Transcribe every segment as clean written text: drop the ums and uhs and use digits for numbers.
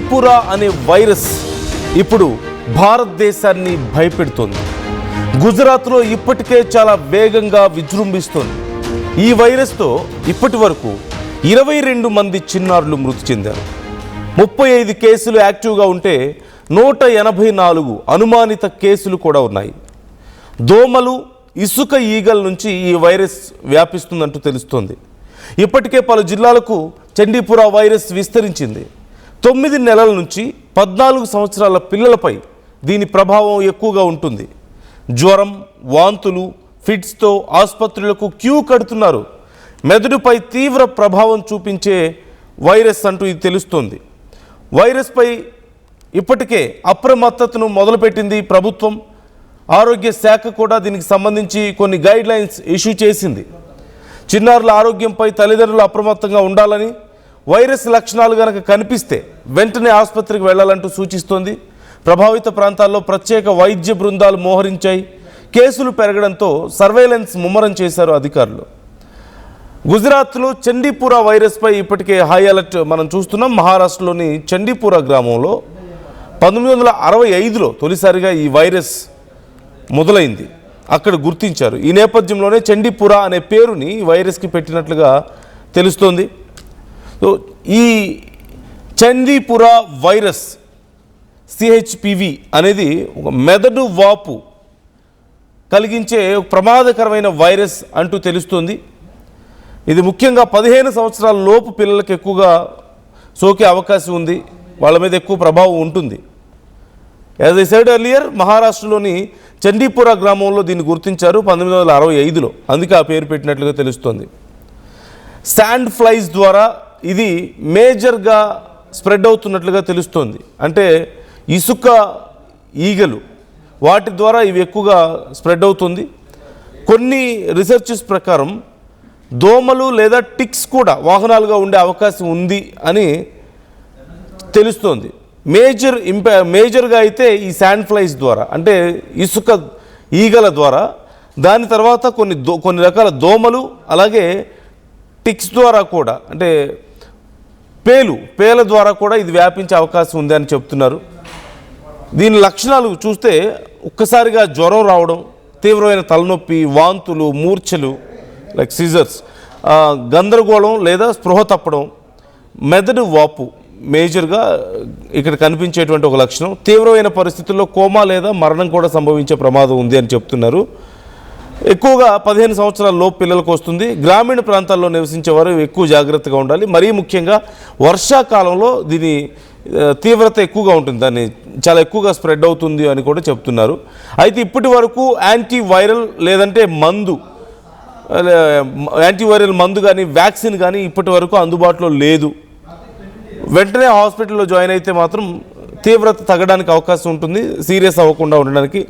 చండీపుర అనే వైరస్ ఇప్పుడు భారతదేశాన్ని భయపెడుతోంది. గుజరాత్లో ఇప్పటికే చాలా వేగంగా విజృంభిస్తోంది. ఈ వైరస్తో ఇప్పటి వరకు 22 మంది చిన్నారులు మృతి చెందారు. 35 కేసులు యాక్టివ్గా ఉంటే 184 అనుమానిత కేసులు కూడా ఉన్నాయి. దోమలు, ఇసుక ఈగల నుంచి ఈ వైరస్ వ్యాపిస్తుందంటూ తెలుస్తోంది. ఇప్పటికే పలు జిల్లాలకు చండీపుర వైరస్ విస్తరించింది. 9 నెలల నుంచి 14 సంవత్సరాల పిల్లలపై దీని ప్రభావం ఎక్కువగా ఉంటుంది. జ్వరం, వాంతులు, ఫిట్స్తో ఆసుపత్రులకు క్యూ కడుతున్నారు. మెదడుపై తీవ్ర ప్రభావం చూపించే వైరస్ అంటూ ఇది తెలుస్తోంది. వైరస్పై ఇప్పటికే అప్రమత్తతను మొదలుపెట్టింది ప్రభుత్వం. ఆరోగ్య శాఖ కూడా దీనికి సంబంధించి కొన్ని గైడ్ లైన్స్ ఇష్యూ చేసింది. చిన్నారుల ఆరోగ్యంపై తల్లిదండ్రులు అప్రమత్తంగా ఉండాలని, వైరస్ లక్షణాలు కనుక కనిపిస్తే వెంటనే ఆసుపత్రికి వెళ్లాలంటూ సూచిస్తోంది. ప్రభావిత ప్రాంతాల్లో ప్రత్యేక వైద్య బృందాలు మోహరించాయి. కేసులు పెరగడంతో సర్వేలెన్స్ ముమ్మరం చేశారు అధికారులు. గుజరాత్లో చండీపుర వైరస్పై ఇప్పటికే హై అలర్ట్ మనం చూస్తున్నాం. మహారాష్ట్రలోని చండీపుర గ్రామంలో 1965లో తొలిసారిగా ఈ వైరస్ మొదలైంది. అక్కడ గుర్తించారు. ఈ నేపథ్యంలోనే చండీపుర అనే పేరుని ఈ వైరస్కి పెట్టినట్లుగా తెలుస్తోంది. సో ఈ చండీపుర వైరస్ సిహెచ్పివి అనేది ఒక మెదడు వాపు కలిగించే ప్రమాదకరమైన వైరస్ అంటూ తెలుస్తుంది. ఇది ముఖ్యంగా 15 సంవత్సరాల లోపు పిల్లలకు ఎక్కువగా సోకే అవకాశం ఉంది. వాళ్ళ మీద ఎక్కువ ప్రభావం ఉంటుంది. యాజ్ ఐ సెడ్ ఎర్లియర్, మహారాష్ట్రలోని చండీపుర గ్రామంలో దీన్ని గుర్తించారు 1965లో. అందుకే ఆ పేరు పెట్టినట్లుగా తెలుస్తోంది. శాండ్ ఫ్లైస్ ద్వారా ఇది మేజర్గా స్ప్రెడ్ అవుతున్నట్లుగా తెలుస్తోంది. అంటే ఇసుక ఈగలు, వాటి ద్వారా ఇవి ఎక్కువగా స్ప్రెడ్ అవుతుంది. కొన్ని రీసెర్చెస్ ప్రకారం దోమలు లేదా టిక్స్ కూడా వాహనాలుగా ఉండే అవకాశం ఉంది అని తెలుస్తోంది. మేజర్గా అయితే ఈ శాండ్ ఫ్లైస్ ద్వారా, అంటే ఇసుక ఈగల ద్వారా, దాని తర్వాత కొన్ని రకాల దోమలు, అలాగే టిక్స్ ద్వారా కూడా, అంటే పేల ద్వారా కూడా ఇది వ్యాపించే అవకాశం ఉంది అని చెప్తున్నారు. దీని లక్షణాలు చూస్తే ఒక్కసారిగా జ్వరం రావడం, తీవ్రమైన తలనొప్పి, వాంతులు, మూర్ఛలు లైక్ సీజర్స్, గందరగోళం లేదా స్పృహ తప్పడం, మెదడు వాపు మేజర్గా ఇక్కడ కనిపించేటువంటి ఒక లక్షణం. తీవ్రమైన పరిస్థితుల్లో కోమా లేదా మరణం కూడా సంభవించే ప్రమాదం ఉంది అని చెప్తున్నారు. ఎక్కువగా 15 సంవత్సరాల లోపు పిల్లలకు వస్తుంది. గ్రామీణ ప్రాంతాల్లో నివసించేవారు ఎక్కువ జాగ్రత్తగా ఉండాలి. మరీ ముఖ్యంగా వర్షాకాలంలో దీని తీవ్రత ఎక్కువగా ఉంటుంది. దాన్ని చాలా ఎక్కువగా స్ప్రెడ్ అవుతుంది అని కూడా చెప్తున్నారు. అయితే ఇప్పటి వరకు యాంటీవైరల్ లేదంటే యాంటీవైరల్ మందు కానీ వ్యాక్సిన్ కానీ ఇప్పటి వరకు అందుబాటులో లేదు. వెంటనే హాస్పిటల్లో జాయిన్ అయితే మాత్రం తీవ్రత తగ్గడానికి అవకాశం ఉంటుంది. సీరియస్ అవ్వకుండా ఉండడానికి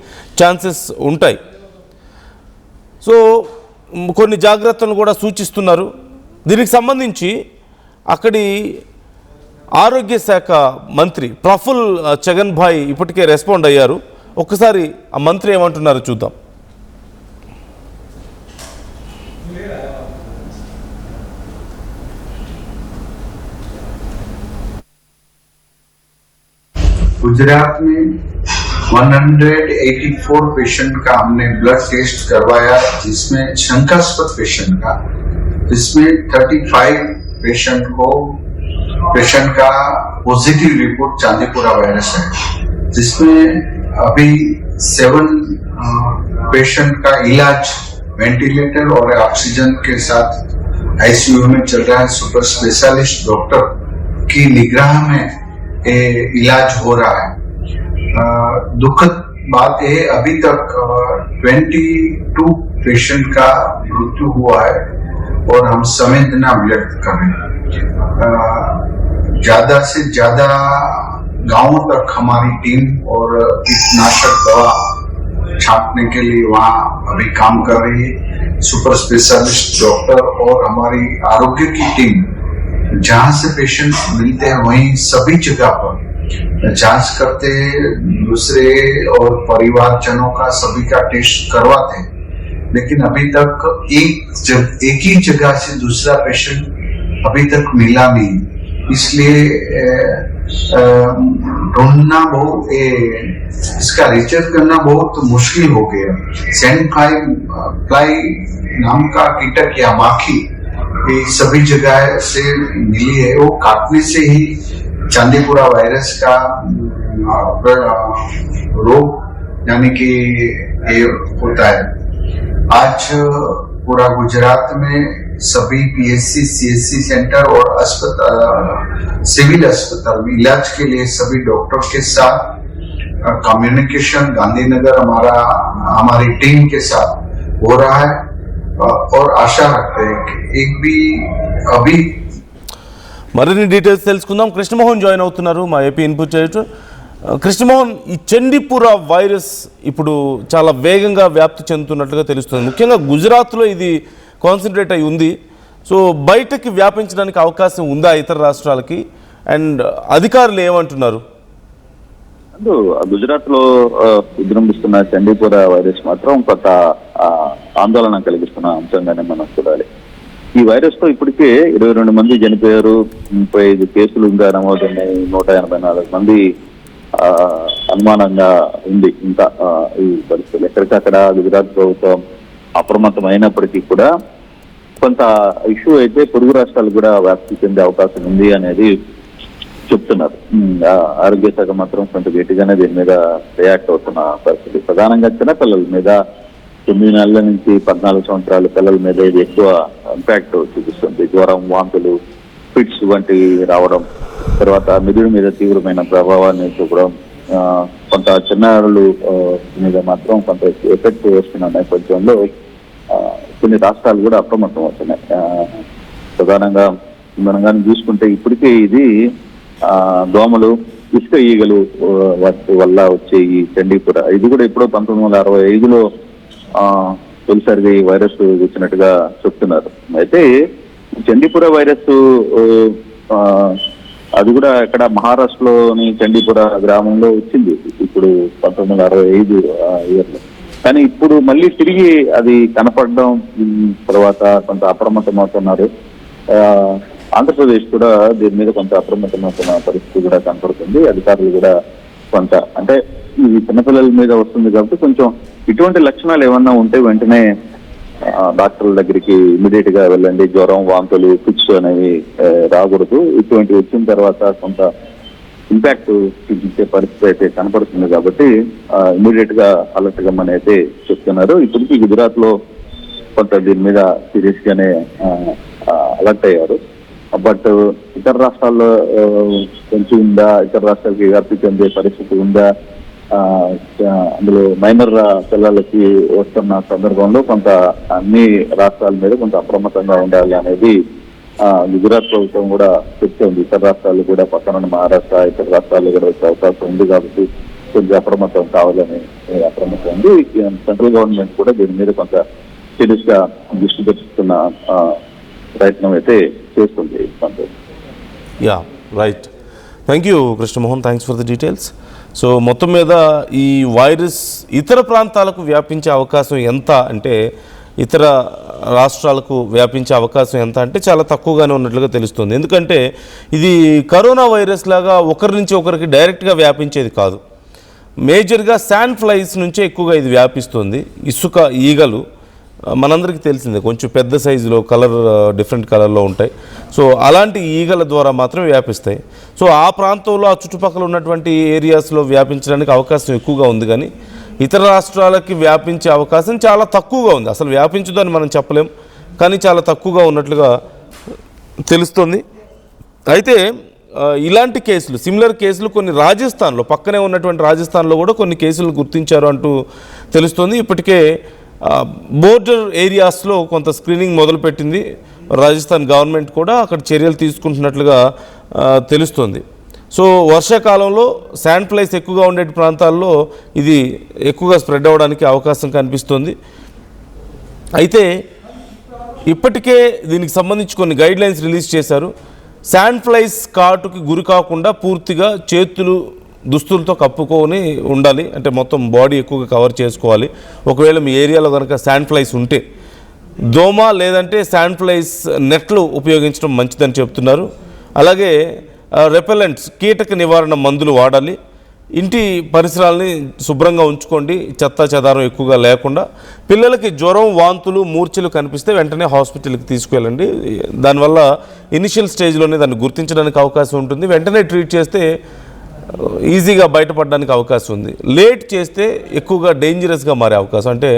ఛాన్సెస్ ఉంటాయి. సో కొన్ని జాగ్రత్తలను కూడా సూచిస్తున్నారు. దీనికి సంబంధించి అక్కడి ఆరోగ్య శాఖ మంత్రి ప్రఫుల్ చగన్ భాయ్ ఇప్పటికే రెస్పాండ్ అయ్యారు. ఒక్కసారి ఆ మంత్రి ఏమంటున్నారో చూద్దాం. गुजरात में 184 पेशेंट का हमने ब्लड टेस्ट करवाया, जिसमें शंकास्पद पेशेंट का, जिसमें 35 पेशेंट का पॉजिटिव रिपोर्ट चांदीपुरा वायरस है, जिसमें अभी 7 पेशेंट का इलाज वेंटिलेटर और ऑक्सीजन के साथ आईसीयू में चल रहा है. सुपर स्पेशलिस्ट डॉक्टर की निगराह में इलाज हो रहा है. दुखद बात है, अभी तक 22 पेशेंट का मृत्यु हुआ है और हम संवेदना व्यक्त कर रहे हैं. ज्यादा से ज्यादा गांवों तक हमारी टीम और कीटनाशक दवा छापने के लिए वहां अभी काम कर रही है. सुपर स्पेशलिस्ट डॉक्टर और हमारी आरोग्य की टीम जहां से पेशेंट मिलते हैं वहीं सभी जगह पर जांच करते, दूसरे और परिवारजनों का सभी का टेस्ट करवाते, लेकिन अभी तक एक ही जगह से दूसरा पेशेंट अभी तक मिला नहीं. इसलिए ढूंढना बहुत इसका रिसर्च करना बहुत मुश्किल हो गया। सैंड फ्लाई नाम का कीटक या माखी ये सभी जगह से मिली है, वो काटने से ही चांदीपुरा वायरस का रोग यानी कि ये होता है। आज पूरा गुजरात में सभी पीएचसी, सीएचसी सेंटर और अस्पताल, सिविल अस्पताल में इलाज के लिए सभी डॉक्टर के साथ कम्युनिकेशन गांधीनगर हमारी टीम के साथ हो रहा है और आशा रखते हैं कि एक भी अभी మరిన్ని డీటెయిల్స్ తెలుసుకుందాం. కృష్ణమోహన్ జాయిన్ అవుతున్నారు, మా ఏపీ ఇన్పుట్ ఎడిటర్. కృష్ణమోహన్, ఈ చండీపుర వైరస్ ఇప్పుడు చాలా వేగంగా వ్యాప్తి చెందుతున్నట్లుగా తెలుస్తుంది. ముఖ్యంగా గుజరాత్లో ఇది కాన్సన్ట్రేట్ అయి ఉంది. సో బయటకి వ్యాపించడానికి అవకాశం ఉందా ఇతర రాష్ట్రాలకి? అండ్ అధికారులు ఏమంటున్నారు? గుజరాత్ లో విజృంభిస్తున్న చండీపుర వైరస్ మాత్రం కొంత ఆందోళన కలిగిస్తున్న అంశంగానే మనం చూడాలి. ఈ వైరస్ తో ఇప్పటికే 22 మంది చనిపోయారు, 35 కేసులు ఇంకా నమోదైనాయి, 184 మంది అనుమానంగా ఉంది. ఇంకా ఈ పరిస్థితులు ఎక్కడికక్కడ గుజరాత్ ప్రభుత్వం అప్రమత్తం అయినప్పటికీ కూడా కొంత ఇష్యూ అయితే పొరుగు రాష్ట్రాలు కూడా వ్యాప్తి చెందే అవకాశం ఉంది అనేది చెప్తున్నారు. ఆరోగ్య శాఖ మాత్రం కొంత గట్టిగానే దీని మీద రియాక్ట్ అవుతున్న పరిస్థితి. ప్రధానంగా చిన్నపిల్లల మీద 9 నెలల నుంచి 14 సంవత్సరాల పిల్లల మీద ఇది ఎక్కువ ఇంపాక్ట్ చూపిస్తుంది. జ్వరం, వాంతులు, ఫిట్స్ వంటివి రావడం, తర్వాత మెదడు మీద తీవ్రమైన ప్రభావాన్ని చూపడం, కొంత చిన్నారులు మీద మాత్రం కొంత ఎఫెక్ట్ వస్తున్న నేపథ్యంలో కొన్ని రాష్ట్రాలు కూడా అప్రమత్తం అవుతున్నాయి. ప్రధానంగా మనం కానీ చూసుకుంటే ఇప్పటికే ఇది దోమలు, ఇసుక ఈగలు వాటి వల్ల వచ్చే ఈ చండీపుర, ఇది కూడా ఎప్పుడో 1965లో తొలిసారిగా ఈ వైరస్ వచ్చినట్టుగా చెప్తున్నారు. అయితే చండీపుర వైరస్ అది కూడా ఇక్కడ మహారాష్ట్రలోని చండీపుర గ్రామంలో వచ్చింది ఇప్పుడు 1965 ఇయర్లో. కానీ ఇప్పుడు మళ్ళీ తిరిగి అది కనపడడం తర్వాత కొంత అప్రమత్తం అవుతున్నారు. ఆంధ్రప్రదేశ్ కూడా దీని మీద కొంత అప్రమత్తమవుతున్న పరిస్థితి కూడా కనపడుతుంది. అధికారులు కూడా కొంత, అంటే ఇది చిన్నపిల్లల మీద వస్తుంది కాబట్టి కొంచెం ఇటువంటి లక్షణాలు ఏమన్నా ఉంటే వెంటనే డాక్టర్ల దగ్గరికి ఇమీడియట్ గా వెళ్ళండి. జ్వరం, వాంతులు, ఫిట్స్ అనేవి రాకూడదు. ఇటువంటి వచ్చిన తర్వాత కొంత ఇంపాక్ట్ చూపించే పరిస్థితి అయితే కనపడుతుంది కాబట్టి ఇమీడియట్ గా అలర్ట్ కమ్మని అయితే చెప్తున్నారు. ఇప్పటికీ గుజరాత్ లో కొంత దీని మీద సీరియస్ గానే అలర్ట్ అయ్యారు. బట్ ఇతర రాష్ట్రాల్లో కొంచెం ఉందా, ఇతర రాష్ట్రాలకి వ్యాప్తి చెందే పరిస్థితి ఉందా, అందులో మైనర్ పిల్లలకి వస్తున్న సందర్భంలో కొంత అన్ని రాష్ట్రాల మీద కొంత అప్రమత్తంగా ఉండాలి అనేది గుజరాత్ ప్రభుత్వం కూడా చెప్తుంది. ఇతర రాష్ట్రాలు కూడా పక్కన మహారాష్ట్ర, ఇతర రాష్ట్రాలు కూడా వచ్చే అవకాశం ఉంది కాబట్టి కొంచెం అప్రమత్తం కావాలని అప్రమత్తం ఉంది. సెంట్రల్ గవర్నమెంట్ కూడా దీని మీద కొంత సీరియస్ గా దృష్టి పెట్టుకున్న ప్రయత్నం అయితే చేస్తుంది. Yeah, right. Thank you Krishnamohan, thanks for the details. So మొత్తం మీద ఈ వైరస్ ఇతర ప్రాంతాలకు వ్యాపించే అవకాశం ఎంత అంటే, ఇతర రాష్ట్రాలకు వ్యాపించే అవకాశం ఎంత అంటే చాలా తక్కువగానే ఉన్నట్లుగా తెలుస్తుంది. ఎందుకంటే ఇది కరోనా వైరస్ లాగా ఒకరి నుంచి ఒకరికి డైరెక్ట్గా వ్యాపించేది కాదు. మేజర్గా శాండ్ ఫ్లైస్ నుంచే ఎక్కువగా ఇది వ్యాపిస్తుంది. ఇసుక ఈగలు మనందరికీ తెలిసిందే, కొంచెం పెద్ద సైజులో డిఫరెంట్ కలర్లో ఉంటాయి. సో అలాంటి ఈగల ద్వారా మాత్రమే వ్యాపిస్తాయి. సో ఆ ప్రాంతంలో, ఆ చుట్టుపక్కల ఉన్నటువంటి ఏరియాస్లో వ్యాపించడానికి అవకాశం ఎక్కువగా ఉంది. కానీ ఇతర రాష్ట్రాలకి వ్యాపించే అవకాశం చాలా తక్కువగా ఉంది. అసలు వ్యాపించదని మనం చెప్పలేం, కానీ చాలా తక్కువగా ఉన్నట్లుగా తెలుస్తుంది. అయితే ఇలాంటి కేసులు, సిమిలర్ కేసులు కొన్ని రాజస్థాన్లో, పక్కనే ఉన్నటువంటి రాజస్థాన్లో కూడా కొన్ని కేసులు గుర్తించారు అంటూ తెలుస్తుంది. ఇప్పటికే బోర్డర్ ఏరియాస్లో కొంత స్క్రీనింగ్ మొదలుపెట్టింది రాజస్థాన్ గవర్నమెంట్ కూడా, అక్కడ చర్యలు తీసుకుంటున్నట్లుగా తెలుస్తుంది. సో వర్షాకాలంలో శాండ్ ఫ్లైస్ ఎక్కువగా ఉండే ప్రాంతాల్లో ఇది ఎక్కువగా స్ప్రెడ్ అవ్వడానికి అవకాశం కనిపిస్తుంది. అయితే ఇప్పటికే దీనికి సంబంధించి కొన్ని గైడ్లైన్స్ రిలీజ్ చేశారు. శాండ్ ఫ్లైస్ కాటుకి గురి కాకుండా పూర్తిగా చేతులు దుస్తులతో కప్పుకొని ఉండాలి, అంటే మొత్తం బాడీ ఎక్కువగా కవర్ చేసుకోవాలి. ఒకవేళ మీ ఏరియాలో కనుక శాండ్ ఫ్లైస్ ఉంటే దోమ లేదంటే శాండ్ ఫ్లైస్ నెట్లు ఉపయోగించడం మంచిదని చెప్తున్నారు. అలాగే రెపెలెంట్స్ కీటక నివారణ మందులు వాడాలి. ఇంటి పరిసరాలని శుభ్రంగా ఉంచుకోండి, చెత్త చెదారం ఎక్కువగా లేకుండా. పిల్లలకి జ్వరం, వాంతులు, మూర్ఛలు కనిపిస్తే వెంటనే హాస్పిటల్కి తీసుకువెళ్ళండి. దానివల్ల ఇనిషియల్ స్టేజ్లోనే దాన్ని గుర్తించడానికి అవకాశం ఉంటుంది. వెంటనే ట్రీట్ చేస్తే ఈజీగా బయటపడడానికి అవకాశం ఉంది. లేట్ చేస్తే ఎక్కువగా డేంజరస్గా మారే అవకాశం, అంటే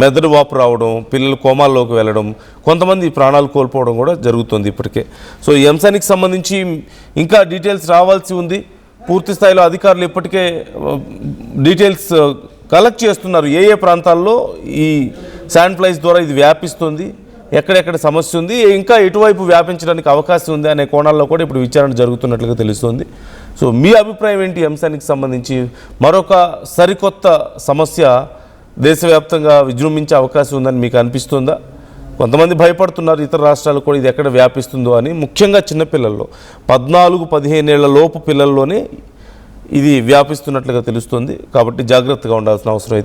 మెదడు వాపు రావడం, పిల్లలు కోమాల్లోకి వెళ్ళడం, కొంతమంది ప్రాణాలు కోల్పోవడం కూడా జరుగుతుంది ఇప్పటికే. సో ఈ అంశానికి సంబంధించి ఇంకా డీటెయిల్స్ రావాల్సి ఉంది. పూర్తి స్థాయిలో అధికారులు ఇప్పటికే డీటెయిల్స్ కలెక్ట్ చేస్తున్నారు. ఏ ప్రాంతాల్లో ఈ శాండ్ ఫ్లైస్ ద్వారా ఇది వ్యాపిస్తుంది, ఎక్కడెక్కడ సమస్య ఉంది, ఇంకా ఎటువైపు వ్యాపించడానికి అవకాశం ఉంది అనే కోణాల్లో కూడా ఇప్పుడు విచారణ జరుగుతున్నట్లుగా తెలుస్తుంది. సో మీ అభిప్రాయం ఏంటి ఈ అంశానికి సంబంధించి? మరొక సరికొత్త సమస్య దేశవ్యాప్తంగా విజృంభించే అవకాశం ఉందని మీకు అనిపిస్తుందా? కొంతమంది భయపడుతున్నారు ఇతర రాష్ట్రాలు కూడా ఇది ఎక్కడ వ్యాపిస్తుందో అని. ముఖ్యంగా చిన్నపిల్లల్లో 14-15 ఏళ్ల లోపు పిల్లల్లోనే ఇది వ్యాపిస్తున్నట్లుగా తెలుస్తుంది. కాబట్టి జాగ్రత్తగా ఉండాల్సిన అవసరం అయితే